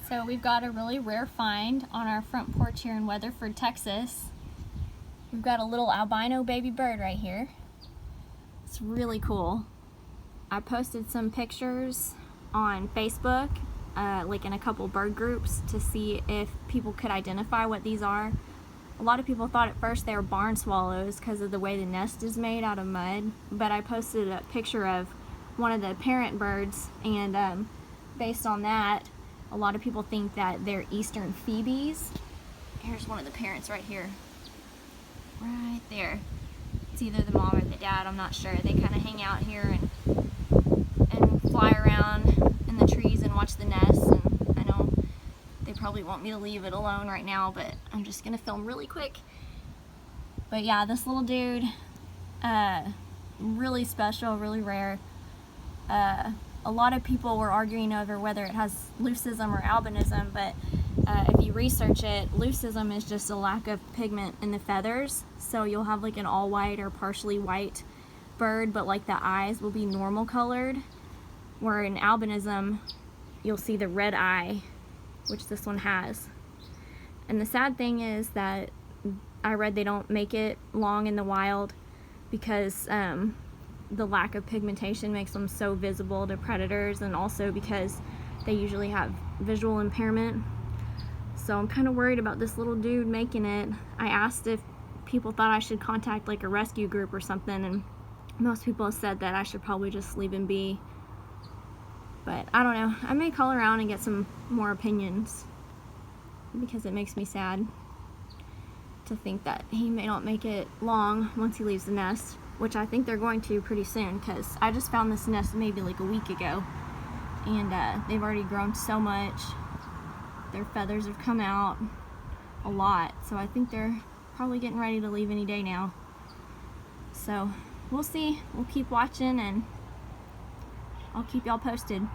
So we've got a really rare find on our front porch here in Weatherford, Texas. We've got a little albino baby bird right here. It's really cool. I posted some pictures on Facebook, like in a couple bird groups, to see if people could identify what these are. A lot of people thought at first they were barn swallows because of the way the nest is made out of mud, but I posted a picture of one of the parent birds, and based on that, a lot of people think that they're eastern phoebes. Here's one of the parents right here. Right there. It's either the mom or the dad, I'm not sure. They kind of hang out here and fly around in the trees and watch the nests, and I know they probably want me to leave it alone right now, but I'm just gonna film really quick. But yeah, this little dude, really special, really rare. A lot of people were arguing over whether it has leucism or albinism, but if you research it, leucism is just a lack of pigment in the feathers. So you'll have like an all white or partially white bird, but like the eyes will be normal colored. Where in albinism, you'll see the red eye, which this one has. And the sad thing is that I read they don't make it long in the wild because the lack of pigmentation makes them so visible to predators, and also because they usually have visual impairment. So I'm kind of worried about this little dude making it. I asked if people thought I should contact like a rescue group or something, and most people have said that I should probably just leave him be. But I don't know. I may call around and get some more opinions, because it makes me sad to think that he may not make it long once he leaves the nest, which I think they're going to pretty soon, because I just found this nest maybe like a week ago, and they've already grown so much. Their feathers have come out a lot, so I think they're probably getting ready to leave any day now. So we'll see. We'll keep watching, and I'll keep y'all posted.